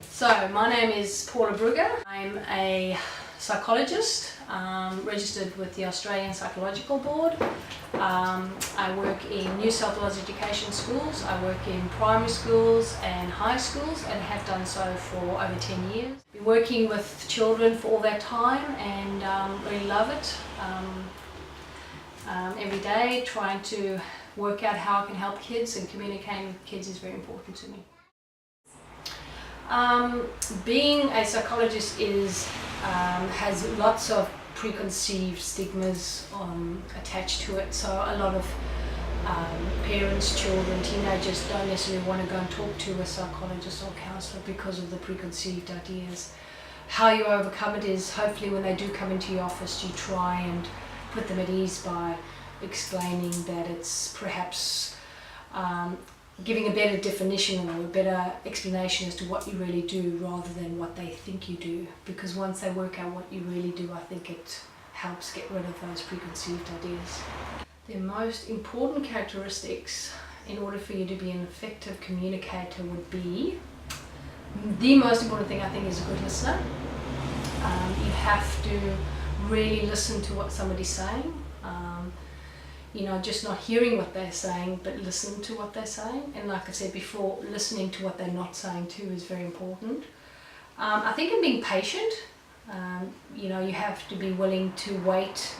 So, my name is Paula Brugger. I'm a psychologist, registered with the Australian Psychological Board. I work in New South Wales education schools. I work in primary schools and high schools and have done so for over 10 years. Been working with children for all that time and really love it. Every day trying to work out how I can help kids, and communicating with kids is very important to me. Being a psychologist has lots of preconceived stigmas attached to it, so a lot of parents, children, teenagers don't necessarily want to go and talk to a psychologist or counsellor because of the preconceived ideas. How you overcome it is, hopefully when they do come into your office, you try and put them at ease by explaining that it's perhaps giving a better definition or a better explanation as to what you really do rather than what they think you do, because once they work out what you really do, I think it helps get rid of those preconceived ideas. The most important characteristics in order for you to be an effective communicator would be, the most important thing I think is a good listener. You have to really listen to what somebody's saying. Just not hearing what they're saying, but listen to what they're saying. And like I said before, listening to what they're not saying too is very important. I think in being patient, you have to be willing to wait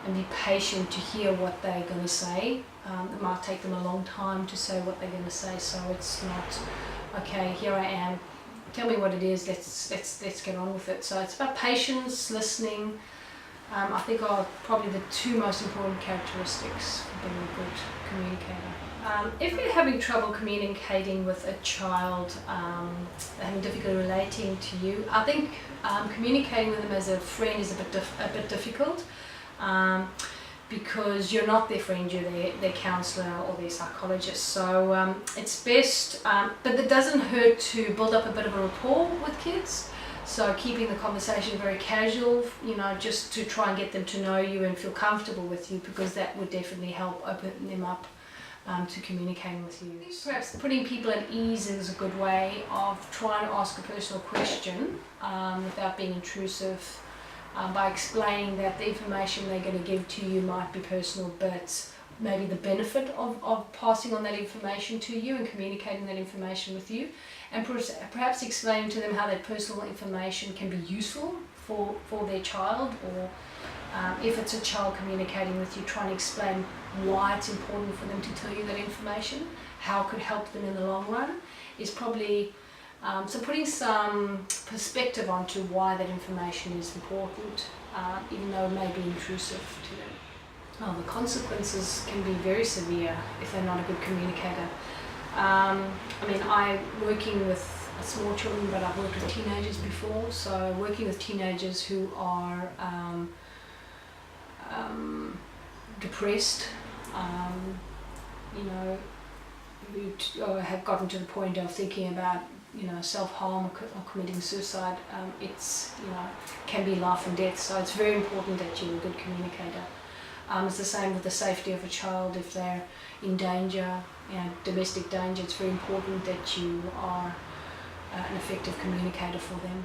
and be patient to hear what they're going to say. It might take them a long time to say what they're going to say, so it's not, okay, here I am, tell me what it is, let's get on with it. So it's about patience, listening. I think are probably the two most important characteristics for being a good communicator. If you're having trouble communicating with a child, having difficulty relating to you, I think communicating with them as a friend is a bit difficult, because you're not their friend, you're their counsellor or their psychologist. So it's best, but it doesn't hurt to build up a bit of a rapport with kids. So keeping the conversation very casual, just to try and get them to know you and feel comfortable with you, because that would definitely help open them up to communicating with you. Perhaps putting people at ease is a good way of trying to ask a personal question without being intrusive, by explaining that the information they're going to give to you might be personal, but maybe the benefit of passing on that information to you and communicating that information with you, and perhaps explaining to them how that personal information can be useful for their child, or if it's a child communicating with you, trying to explain why it's important for them to tell you that information, how it could help them in the long run, is probably, so putting some perspective onto why that information is important, even though it may be intrusive to them. Oh, the consequences can be very severe if they're not a good communicator. I'm working with small children, but I've worked with teenagers before, so working with teenagers who are depressed, who have gotten to the point of thinking about self-harm or committing suicide, it's can be life and death. So it's very important that you're a good communicator. It's the same with the safety of a child. If they're in danger, domestic danger, it's very important that you are an effective communicator for them.